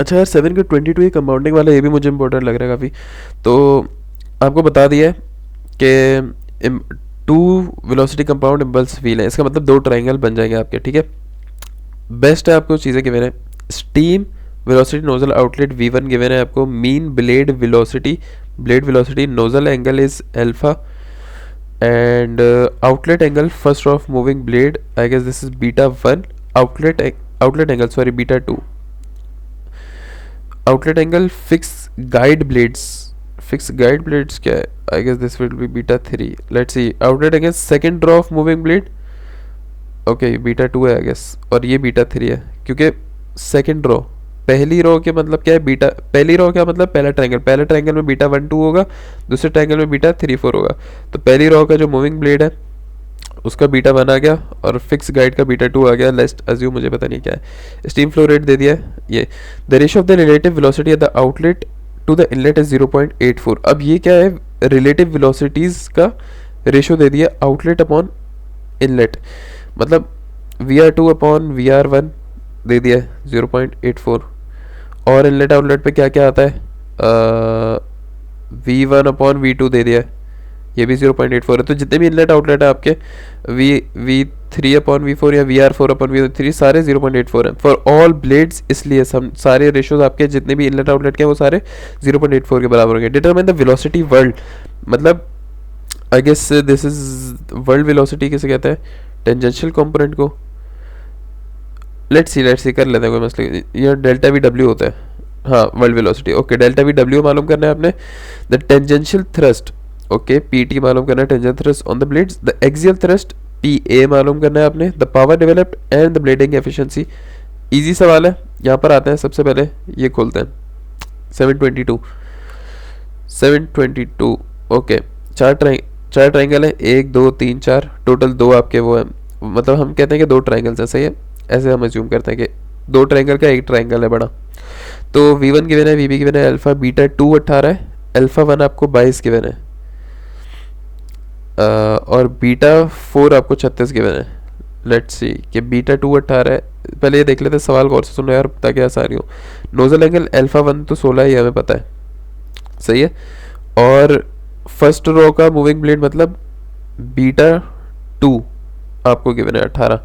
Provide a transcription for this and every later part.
अच्छा यार 7 के 22 ये कंपाउंडिंग वाला ये भी मुझे इंपॉर्टेंट लग रहा है काफ़ी। तो आपको बता दिया है कि two velocity compound impulse wheel है, इसका मतलब दो ट्राइंगल बन जाएंगे आपके, ठीक है। बेस्ट है आपको चीज़ें गिवन है। Steam velocity nozzle outlet V1 given है आपको। Mean blade velocity nozzle angle is alpha and outlet angle first of moving blade I guess this is beta 1। Outlet angle sorry beta 2। Outlet angle fix guide blades क्या है, I guess this will be beta 3। Let's see outlet angle second row of moving blade, okay beta 2 है I guess, और ये beta 3 है क्योंकि second row, पहली रो के मतलब क्या है बीटा, पहली रो क्या मतलब पहला ट्रायंगल में बीटा 1 2 होगा, दूसरे ट्रायंगल में बीटा 3 4 होगा। तो पहली रो का जो मूविंग ब्लेड है उसका बीटा 1 आ गया और फिक्स गाइड का बीटा 2 आ गया। लेट्स अज्यूम, मुझे पता नहीं क्या है। स्टीम फ्लो रेट दे दिया है ये। The ratio of the relative velocity at the outlet to the inlet is 0.84। अब ये क्या है, रिलेटिव वेलोसिटीज का रेशियो दे दिया आउटलेट अपॉन इनलेट, मतलब VR2 अपॉन VR1 दे दिया है 0.84। और इनलेट आउटलेट पे क्या क्या आता है, V1 अपॉन V2 दे दिया है, ये भी 0.84 है। तो जितने भी इनलेट आउटलेट है आपके V3 अपॉन V4 या VR4 अपॉन V3 सारे 0.84 हैं फॉर ऑल ब्लेड्स, इसलिए सारे रेशियोज आपके जितने भी इनलेट आउटलेट के हैं वो सारे 0.84 के बराबर होंगे। डिटरमाइन द वेलोसिटी वर्ल्ड, मतलब I guess this is whirl velocity किसे कहते हैं, टेंजेंशियल कंपोनेंट को। लेट्स सी कर लेते हैं, कोई मसला नहीं। ये डेल्टा वी डब्ल्यू होता है, हाँ world velocity, okay delta V W मालूम करना है आपने। The tangential thrust, okay PT मालूम करना है, tangential thrust on the blades. The axial thrust PA मालूम करना है आपने। The power developed and the blending efficiency, easy सवाल है। यहाँ पर आते हैं, सबसे पहले ये खोलते हैं 722 ओके। चार ट्राइंगल है, 1 2 3 4, टोटल 2 आपके वो है, मतलब हम कहते हैं कि 2 ट्राइंगल्स है, सही है। ऐसे हम अज्यूम करते हैं कि 2 ट्राइंगल का 1 ट्राइंगल है बड़ा। तो V1 गिवन है, VB गिवन है, अल्फा बीटा 2 18 है, अल्फा 1 आपको 22 गिवन है, और बीटा 4 आपको 36 गिवन है। लेट्स सी कि बीटा 2 18 है। पहले ये देख लेते हैं, सवाल गौर से सुनो यार ताकि आसानी हो। नोजल एंगल अल्फा 1 तो 16 है, ये हमें पता है, सही है। और फर्स्ट रो का मूविंग ब्लेड मतलब बीटा 2 आपको गिवन है 18।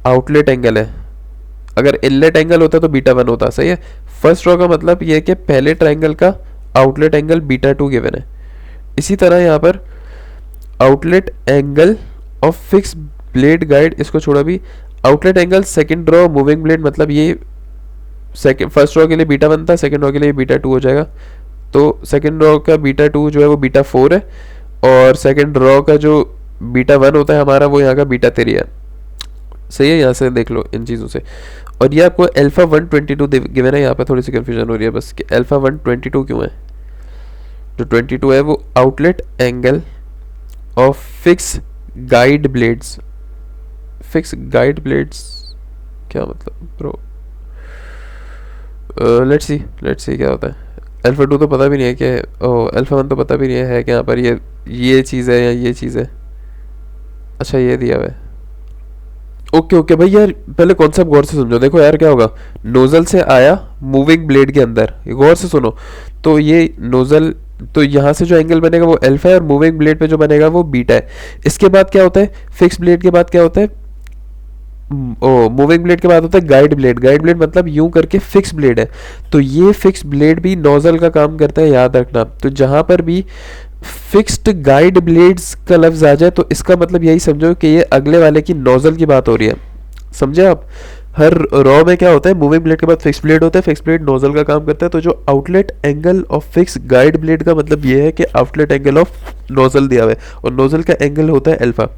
आउटलेट एंगल है, अगर इनलेट एंगल होता तो बीटा 1 होता, सही है। फर्स्ट रो का मतलब ये है कि पहले ट्राइंगल का आउटलेट एंगल बीटा 2 गिवन है। इसी तरह यहाँ पर outlet angle of fix blade guide, इसको छोड़ा भी, outlet angle second row moving blade, मतलब ये फर्स्ट रो के लिए बीटा 1 था, सेकंड रो के लिए बीटा 2 हो जाएगा। तो सेकंड रो का बीटा 2 जो है वो बीटा 4 है, और सेकंड रो का जो बीटा 1 होता है हमारा वो यहाँ का बीटा 3 है, सही है। यहाँ से देख लो इन चीज़ों से। और ये आपको अल्फा 122 गिवन है, यहाँ पे थोड़ी सी कन्फ्यूजन हो रही है बस कि अल्फा 122 क्यों है। जो 22 है वो outlet angle of fix guide blades क्या मतलब ब्रो, लेट्स सी क्या होता है। अल्फा 2 तो पता भी नहीं है कि, अल्फा 1 तो पता भी नहीं है कि यहाँ पर ये चीज़ है या ये चीज़ है। अच्छा ये दिया हुआ है, ओके भाई यार पहले कॉन्सेप्ट गौर से समझो। देखो यार क्या होगा, नोजल से आया मूविंग ब्लेड के अंदर, गौर से सुनो। तो ये नोजल, तो यहाँ से जो एंगल बनेगा वो अल्फा है, और मूविंग ब्लेड पे जो बनेगा वो बीटा है। इसके बाद क्या होता है, फिक्स ब्लेड के बाद क्या होता है, मूविंग ब्लेड के बाद होता है गाइड ब्लेड मतलब यूं करके फिक्स ब्लेड है। तो ये फिक्स ब्लेड भी नोजल का काम करता है, याद रखना। तो जहां पर भी फिक्स्ड गाइड ब्लेड्स का लफ्ज आ जाए तो इसका मतलब यही समझो कि ये अगले वाले की नोजल की बात हो रही है, समझे आप। हर रॉ में क्या होता है, मूविंग ब्लेड के बाद फिक्स ब्लेड होता है, फिक्स ब्लेड नोजल का काम करता है। तो जो outlet angle of fix guide blade का मतलब ये है कि आउटलेट एंगल ऑफ नोजल दिया हुआ है, और नोजल का एंगल होता है अल्फा।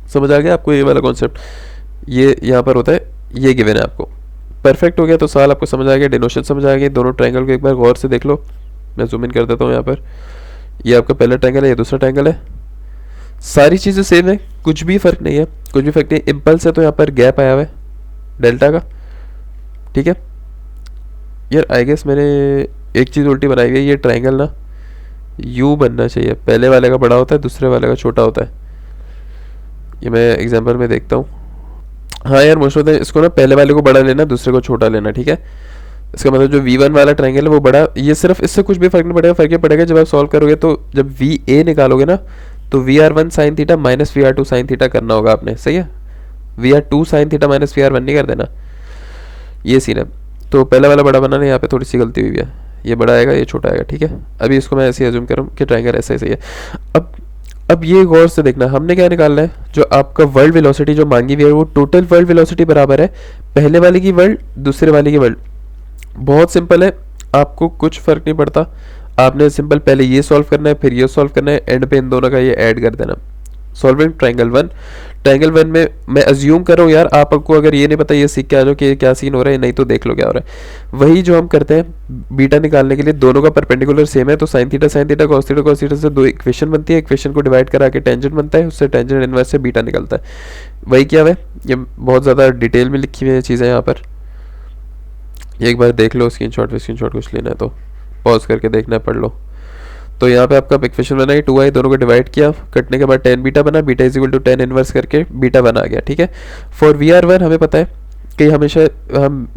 समझ आ गया आपको ये वाला कॉन्सेप्ट, ये यहाँ पर होता है, ये गिवन है आपको। परफेक्ट हो गया, तो सवाल आपको समझ आ गया, डिनोशन समझ आ गया। दोनों ट्रायंगल को एक बार गौर से देख लो, मैं जूम इन कर देता हूँ यहाँ पर। ये आपका पहला ट्रायंगल है, ये दूसरा ट्रायंगल है, सारी चीज़ें सेम है, कुछ भी फर्क नहीं है, इम्पल्स है तो यहाँ पर गैप आया हुआ है डेल्टा का, ठीक है। यार आई गेस मैंने एक चीज़ उल्टी बनाई हुई है, ये ट्रायंगल ना यू बनना चाहिए, पहले वाले का बड़ा होता है, दूसरे वाले का छोटा होता है। ये मैं एग्जाम्पल में देखता हूँ, हाँ यार मोस्ट ऑफ द इसको ना पहले वाले को बड़ा लेना, दूसरे को छोटा लेना, ठीक है। इसका मतलब जो V1 वाला ट्रायंगल है वो बड़ा, ये सिर्फ इससे कुछ भी फर्क नहीं पड़ेगा, फर्क ये पड़ेगा जब आप सॉल्व करोगे तो जब VA निकालोगे ना तो VR1 sine theta minus VR2 sine theta करना होगा आपने, सही है। VR2 sine theta minus VR1 नहीं कर देना, ये सीन है। तो पहला वाला बड़ा बनाना, यहाँ पे थोड़ी सी गलती हुई है, ये बड़ा आएगा ये छोटा आएगा, ठीक है। अभी इसको मैं ऐसे एज्यूम करूँ कि ट्रायंगल ऐसा ही सही है। अब ये गौर से देखना, हमने क्या निकालना है, जो आपका वर्ल्ड वेलोसिटी जो मांगी हुई है वो टोटल वर्ल्ड वेलोसिटी बराबर है पहले वाले की वर्ल्ड दूसरे वाले की वर्ल्ड। बहुत सिंपल है, आपको कुछ फर्क नहीं पड़ता, आपने सिंपल पहले ये सॉल्व करना है फिर ये सॉल्व करना है, एंड पे इन दोनों का ये ऐड कर देना। सॉल्विंग ट्रायंगल वन में मैं अज्यूम कर रहा हूँ यार, आपको अगर ये नहीं पता ये सीख के आ जाओ कि क्या सीन हो रहा है, नहीं तो देख लो क्या हो रहा है। वही जो हम करते हैं बीटा निकालने के लिए, दोनों का परपेंडिकुलर सेम है तो साइन थीटा कॉस थीटा से दो इक्वेशन बनती है, इक्वेशन को डिवाइड करा के टेंजेंट बनता है, उससे टेंजेंट इनवर्स से बीटा निकलता है। वही क्या है, ये बहुत ज़्यादा डिटेल में लिखी हुई है चीज़ें यहाँ पर, एक बार देख लो स्क्रीनशॉट कुछ लेना है तो पॉज करके देखना है, पढ़ लो। तो यहाँ पे आपका इक्वेशन बना है 2i, दोनों को डिवाइड किया, कटने के बाद tan बीटा बना, beta is equal to tan inverse करके बीटा बना गया, ठीक है। फॉर VR1 हमें पता है कि हमेशा हम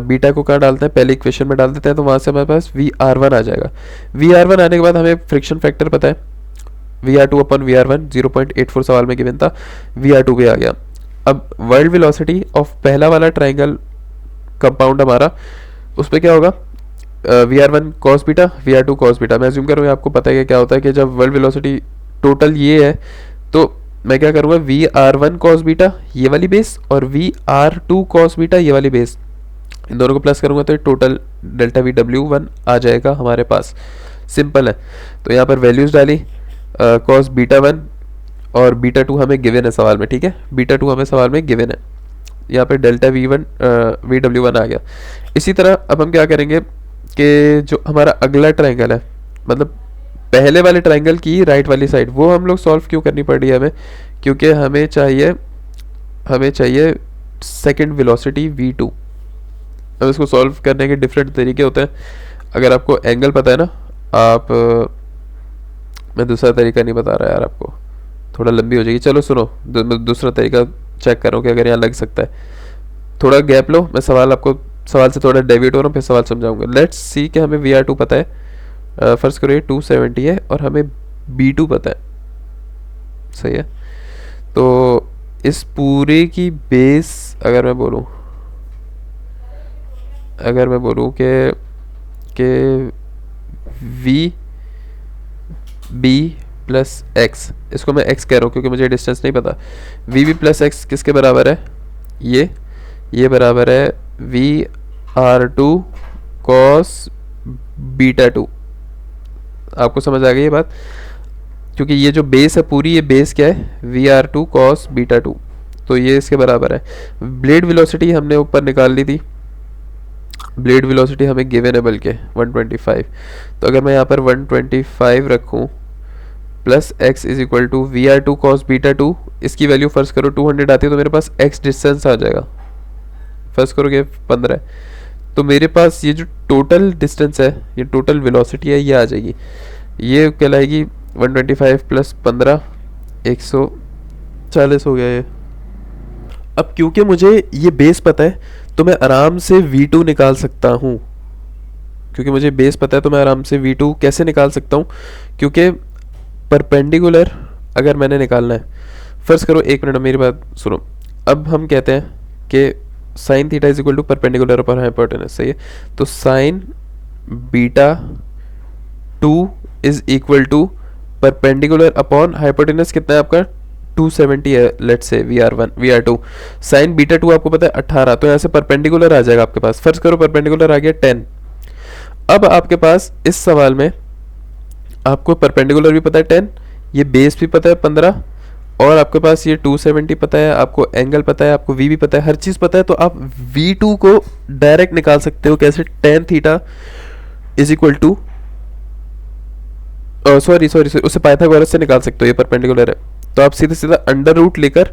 बीटा को कहाँ डालते हैं, पहले इक्वेशन में डाल देते हैं, तो वहाँ से हमारे पास VR1 आ जाएगा। VR1 आने के बाद हमें फ्रिक्शन फैक्टर पता है VR2 अपन VR1 0.84 सवाल में गिवन था, VR2 भी आ गया। अब वर्ल्ड वेलोसिटी ऑफ पहला वाला ट्राइंगल कंपाउंड हमारा, उस पर क्या होगा, VR1 cos beta VR2 cos beta. मैं अज्यूम करूँ आपको पता है कि क्या होता है कि जब वर्ल्ड वेलोसिटी टोटल ये है तो मैं क्या करूँगा VR1 कॉस बीटा ये वाली बेस और VR2 कॉस बीटा ये वाली बेस, इन दोनों को प्लस करूँगा तो टोटल डेल्टा VW1 आ जाएगा हमारे पास। सिंपल है, तो यहाँ पर वैल्यूज़ डाली, कॉस बीटा 1 और बीटा 2 हमें गिवन है सवाल में, ठीक है, बीटा 2 हमें सवाल में गिवन है, यहाँ पे डेल्टा VW1 आ गया। इसी तरह अब हम क्या करेंगे कि जो हमारा अगला ट्रायंगल है, मतलब पहले वाले ट्रायंगल की राइट वाली साइड, वो हम लोग सॉल्व क्यों करनी पड़ रही है हमें, क्योंकि हमें चाहिए सेकंड वेलोसिटी V2। अब इसको सॉल्व करने के डिफरेंट तरीके होते हैं, अगर आपको एंगल पता है ना आप, मैं दूसरा तरीका नहीं बता रहा यार आपको, थोड़ा लंबी हो जाएगी, चलो सुनो दूसरा तरीका चेक करो कि अगर यहाँ लग सकता है। थोड़ा गैप लो, मैं सवाल से थोड़ा डेविएट हो रहा हूँ, फिर सवाल समझाऊंगा। लेट्स सी कि हमें VR2 पता है, फर्स्ट करो ये 270 है और हमें B2 पता है, सही है। तो इस पूरे की बेस अगर मैं बोलूँ कि VB प्लस एक्स, इसको मैं x कह रहा हूँ क्योंकि मुझे डिस्टेंस नहीं पता, VB प्लस एक्स किसके बराबर है, ये बराबर है VR2 कॉस बीटा 2। आपको समझ आ गई ये बात, क्योंकि ये जो बेस है पूरी, ये बेस क्या है VR2 कॉस बीटा 2, तो ये इसके बराबर है। ब्लेड वेलोसिटी हमने ऊपर निकाल ली थी, ब्लेड वेलोसिटी हमें गिवन है बल्कि 125, तो अगर मैं यहाँ पर 125 रखूँ plus x is equal to VR2 cos beta 2, इसकी वैल्यू फर्स्ट करो 200 आती है तो मेरे पास x डिस्टेंस आ जाएगा, फर्स्ट करोगे 15, तो मेरे पास ये जो टोटल डिस्टेंस है, ये टोटल वेलोसिटी है, ये आ जाएगी, ये कहलाएगी 125 प्लस 15 140 हो गया ये। अब क्योंकि मुझे ये बेस पता है तो मैं आराम से V2 निकाल सकता हूँ, क्योंकि मुझे बेस पता है तो मैं आराम से V2 कैसे निकाल सकता हूँ, क्योंकि परपेंडिकुलर अगर मैंने निकालना है, फर्स्ट करो एक मिनट मेरी बात सुनो, अब हम कहते हैं कि sine theta is equal to perpendicular upon hypotenuse, सही है, तो sine beta 2 is equal to perpendicular upon hypotenuse कितना है आपका 270 है, let's say VR2, sign beta 2 आपको पता है 18, तो यहाँ से परपेंडिकुलर आ जाएगा आपके पास, फर्स्ट करो परपेंडिकुलर आ गया 10। अब आपके पास इस सवाल में आपको परपेंडिकुलर भी पता है 10, ये बेस भी पता है 15, और आपके पास ये 270 पता है, आपको एंगल पता है, आपको V भी पता है, हर चीज़ पता है, तो आप V2 को डायरेक्ट निकाल सकते हो कैसे, tan theta is equal to sorry उससे पाइथागोरस से निकाल सकते हो, ये परपेंडिकुलर है, तो आप सीधा अंडर रूट लेकर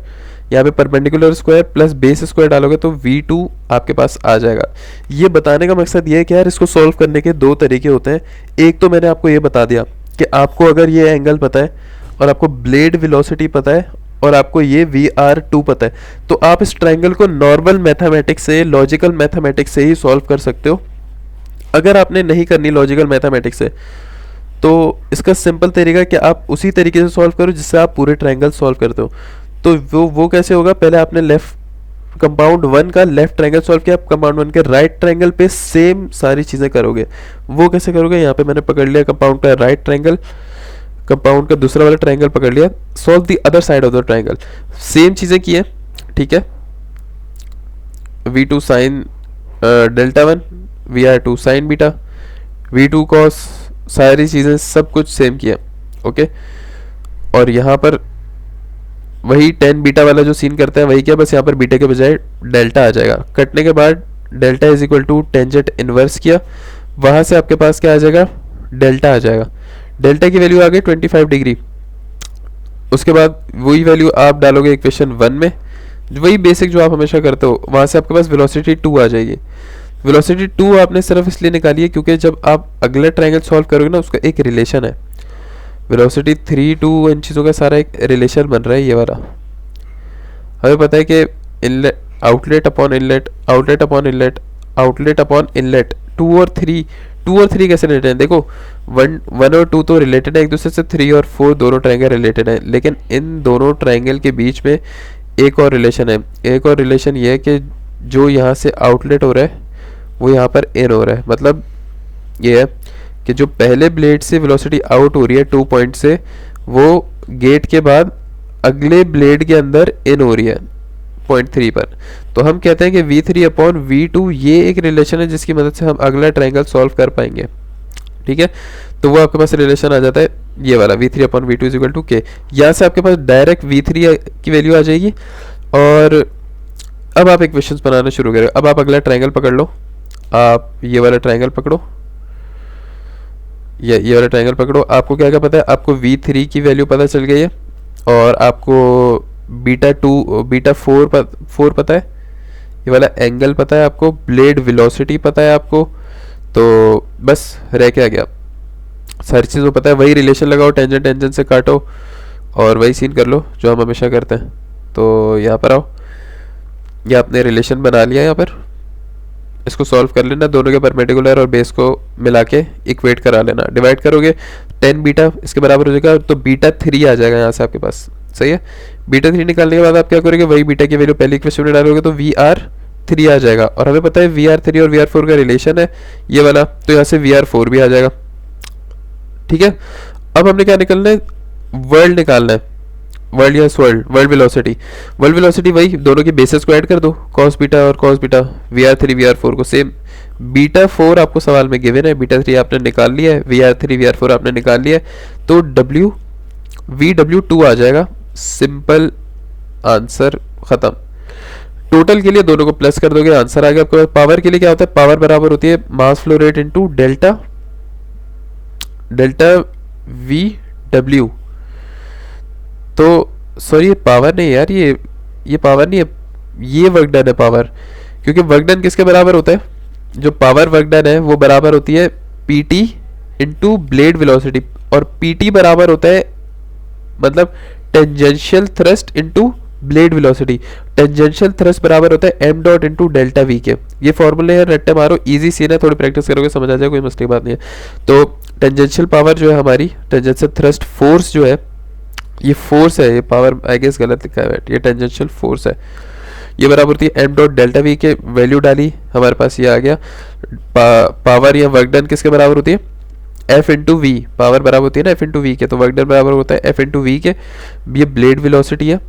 यहाँ पे perpendicular square plus base square डालोगे तो V2 आपके पास आ जाएगा। ये बताने का मकसद ये है कि यार इसको सॉल्व करने के दो तरीके होते हैं, एक तो मैंने आपको ये बता दिया कि आपको अगर ये एंगल पता है और आपको ब्लेड वेलोसिटी पता है और आपको ये VR2 पता है, तो आप इस ट्रायंगल को नॉर्मल मैथमेटिक्स से, लॉजिकल मैथमेटिक्स से ही सॉल्व कर सकते हो। अगर आपने नहीं करनी लॉजिकल मैथमेटिक्स से, तो इसका सिंपल तरीका कि आप उसी तरीके से सॉल्व करो जिससे आप पूरे ट्रायंगल सॉल्व करते हो। तो वो कैसे होगा, पहले आपने लेफ्ट कंपाउंड वन का लेफ्ट ट्रायंगल सॉल्व किया, आप कंपाउंड वन के राइट ट्रायंगल पे सेम सारी चीज़ें करोगे। वो कैसे करोगे, यहाँ पे मैंने पकड़ लिया कंपाउंड का राइट ट्रायंगल, कंपाउंड का दूसरा वाला ट्रायंगल पकड़ लिया, solve the other side of the triangle, same चीज़ें की है, ठीक है। V2 sine delta one, VR2 sign beta, V2 cos, सारी चीज़ें सब कुछ सेम किया, ओके। और यहाँ पर वही टेन बीटा वाला जो सीन करते हैं वही किया, बस यहाँ पर बीटा के बजाय डेल्टा आ जाएगा। कटने के बाद delta is equal to tangent inverse किया, वहाँ से आपके पास क्या आ जाएगा, डेल्टा आ जाएगा। डेल्टा की वैल्यू आ गई 25 डिग्री। उसके बाद वही वैल्यू आप डालोगे इक्वेशन 1 में, वही बेसिक जो आप हमेशा करते हो, वहाँ से आपके पास वेलोसिटी 2 आ जाएगी। वेलोसिटी 2 आपने सिर्फ इसलिए निकाली है क्योंकि जब आप अगला ट्रायंगल सॉल्व करोगे ना, उसका एक रिलेशन है, वेलोसिटी 3 2 इन चीज़ों का सारा एक रिलेशन बन रहा है ये वाला। हमें पता है कि inlet outlet upon inlet, outlet upon inlet, outlet upon inlet, 2 और 3 कैसे रिलेटेड है, देखो 1 और 2 तो रिलेटेड है एक दूसरे से, 3 और 4 दोनों ट्रायंगल रिलेटेड है, लेकिन इन दोनों ट्रायंगल के बीच में एक और रिलेशन है। एक और रिलेशन ये है कि जो यहाँ से आउटलेट हो रहा है वो यहाँ पर इन हो रहा है। मतलब ये है कि जो पहले ब्लेड से वेलोसिटी आउट हो रही है 2 पॉइंट से, वो गेट के बाद अगले ब्लेड के अंदर इन हो रही है पॉइंट 3 पर। तो हम कहते हैं कि V3 अपॉन V2 ये एक रिलेशन है जिसकी मदद से हम अगला ट्रायंगल सॉल्व कर पाएंगे, ठीक है। तो वो आपके पास रिलेशन आ जाता है ये वाला V3 upon V2 is equal to K। यहाँ से आपके पास डायरेक्ट V3 की वैल्यू आ जाएगी। और अब आप इक्वेशंस बनाना शुरू करें। अब आप अगला ट्रायंगल पकड़ लो, आप ये वाला ट्रायंगल पकड़ो, ये वाला ट्रायंगल पकड़ो। आपको क्या क्या पता है, आपको V3 की वैल्यू पता चल गई है, और आपको बीटा 4 पता है, ये वाला एंगल पता है आपको, ब्लेड वेलोसिटी पता है आपको। तो बस रह क्या गया, सारी चीज़ों पता है। वही रिलेशन लगाओ, टेंजेंट टेंजेंट से काटो और वही सीन कर लो जो हम हमेशा करते हैं। तो यहाँ पर आओ, ये आपने रिलेशन बना लिया, यहाँ पर इसको सॉल्व कर लेना, दोनों के परपेंडिकुलर और बेस को मिला के इक्वेट करा लेना। डिवाइड करोगे 10 बीटा इसके बराबर हो जाएगा, तो बीटा 3 आ जाएगा यहाँ से आपके पास, सही है। बीटा 3 निकालने के बाद आप क्या करोगे, वही बीटा की वैल्यू पहली इक्वेशन में डालोगे तो VR3 आ जाएगा। और हमें पता है VR3 और VR4 का रिलेशन है ये वाला, तो यहाँ से VR4 भी आ जाएगा, ठीक है। अब हमने क्या निकालना है, वर्ल्ड निकालना है, वर्ल्ड या वर्ल्ड वेलोसिटी। वर्ल्ड वेलोसिटी वही दोनों की बेसिस को ऐड कर दो, कॉस बीटा और कॉस बीटा, VR3 VR4 को सेम। बीटा 4 आपको सवाल में गिवन है, बीटा 3 आपने निकाल लिया है, VR3 VR4 आपने निकाल लिया है, तो VW2 आ जाएगा। सिंपल आंसर खत्म। टोटल के लिए दोनों को प्लस कर दोगे, आंसर आ गया आपके पास। पावर के लिए क्या होता है, पावर बराबर होती है mass flow rate into delta VW। तो सॉरी ये पावर नहीं यार, ये पावर नहीं है, ये वर्क डन है पावर। क्योंकि वर्क डन किसके बराबर होता है, जो पावर वर्क डन है वो बराबर होती है PT इंटू ब्लेड वेलोसिटी, और PT बराबर होता है मतलब tangential thrust into blade velocity. Tangential thrust बराबर होता है m dot into delta V के। ये फॉर्मूले है, रट्टे मारो, इजी सीन है, थोड़ी प्रैक्टिस करोगे समझ आ जाएगा, कोई मसले की बात नहीं है। तो टेंजेंशियल पावर जो है हमारी, टेंजेंशियल थ्रस्ट फोर्स जो है, ये फोर्स है, ये पावर आई गेस गलत लिखा है, ये टेंजेंशियल फोर्स है, ये बराबर होती है m डॉट डेल्टा V के। वैल्यू डाली हमारे पास ये आ गया। पावर या वर्क डन किसके बराबर होती है, F इंटू वी। पावर बराबर होती है ना F इंटू वी के, तो वर्क डन बराबर होता है F इंटू वी के। ये ब्लेड वेलोसिटी है,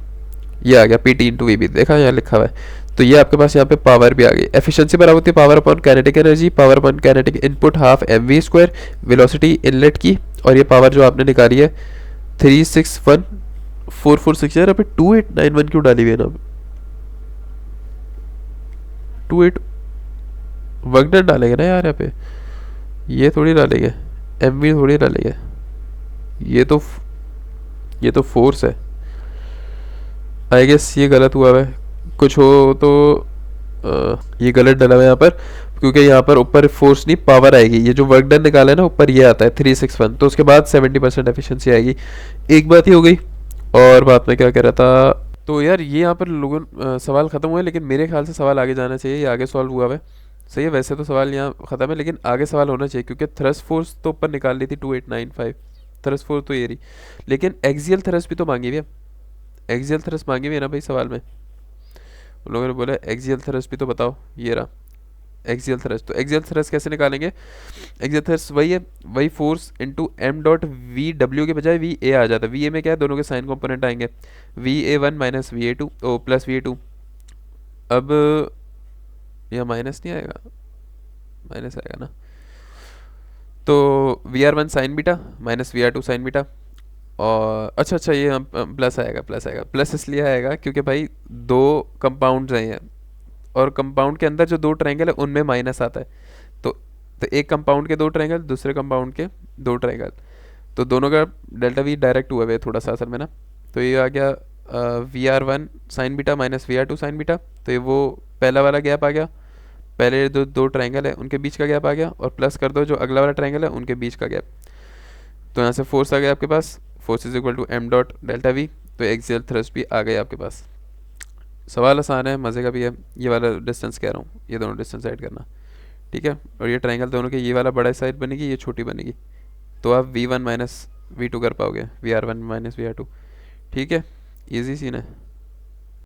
ये आ गया PT इंटू वी भी, देखा यहाँ लिखा हुआ है। तो ये आपके पास यहाँ पे पावर भी आ गई। एफिशिएंसी बराबर होती है power upon kinetic energy, power upon kinetic input half mv², velocity inlet की। और ये पावर जो आपने निकाली है 361,446। यार अभी 2891 क्यों डाली हुई है ना, 28 वर्क डन डालेंगे ना यार यहाँ पे, ये थोड़ी डालेंगे, mv थोड़ी डालेंगे, ये तो फोर्स है। आई गेस ये गलत हुआ है, कुछ हो तो ये गलत डला हुआ है यहाँ पर, क्योंकि यहाँ पर ऊपर फोर्स नहीं पावर आएगी। ये जो वर्क डन निकाला है ना ऊपर ये आता है 361, तो उसके बाद 70% एफिशिएंसी आएगी। एक बात ही हो गई। और बात में क्या कह रहा था, तो यार ये यहाँ पर लोगों सवाल ख़त्म हुए, लेकिन मेरे ख्याल से सवाल आगे जाना चाहिए, ये आगे सॉल्व हुआ है। सही है, वैसे तो सवाल यहाँ ख़त्म है, लेकिन आगे सवाल होना चाहिए क्योंकि थ्रस्ट फोर्स तो ऊपर निकाल ली थी 2895, थ्रस्ट फोर्स तो ये रही, लेकिन एक्सियल थ्रस्ट भी तो मांगी हुई है, एक्सियल थ्रस्ट मांगी हुई है ना भाई सवाल में। उन लोगों ने बोला एक्सियल थ्रस्ट भी तो बताओ, ये रहा एक्सियल थ्रस्ट। तो एक्सियल थ्रस्ट कैसे निकालेंगे? एक्सियल थ्रस्ट वही है, वही force into M dot V W के बजाय वी ए आ जाता है। वी ए में क्या है, दोनों के साइन कंपोनेंट आएंगे, V A one minus V A two O plus V A two. अब यह माइनस नहीं आएगा, माइनस आएगा ना, तो V R one sine beta minus V R two sine beta. और अच्छा अच्छा ये हम प्लस आएगा, प्लस आएगा, प्लस इसलिए आएगा क्योंकि भाई दो कंपाउंड्स हैं ये, और कंपाउंड के अंदर जो दो ट्रायंगल है उनमें माइनस आता है। तो एक कंपाउंड के दो ट्रायंगल, दूसरे कंपाउंड के दो ट्रायंगल, तो दोनों का डेल्टा वी डायरेक्ट हुआ है थोड़ा सा असल में ना। तो ये आ गया V R one sine beta minus V R two sine beta, तो ये वो पहला वाला गैप आ गया, पहले जो दो ट्रायंगल है उनके बीच का गैप आ गया, और प्लस कर दो जो अगला वाला ट्रायंगल है उनके बीच का गैप। तो यहाँ से फोर्स आ गया आपके पास, force is equal to m dot delta v, तो एक्सियल थ्रस्ट भी आ गया आपके पास। सवाल आसान है, मज़े का भी है। ये वाला डिस्टेंस कह रहा हूँ, ये दोनों डिस्टेंस ऐड करना, ठीक है। और ये ट्रायंगल दोनों के, ये वाला बड़ा साइड बनेगी, ये छोटी बनेगी, तो आप V one minus V two कर पाओगे, V R one minus V R two, ठीक है। ईजी सीन है।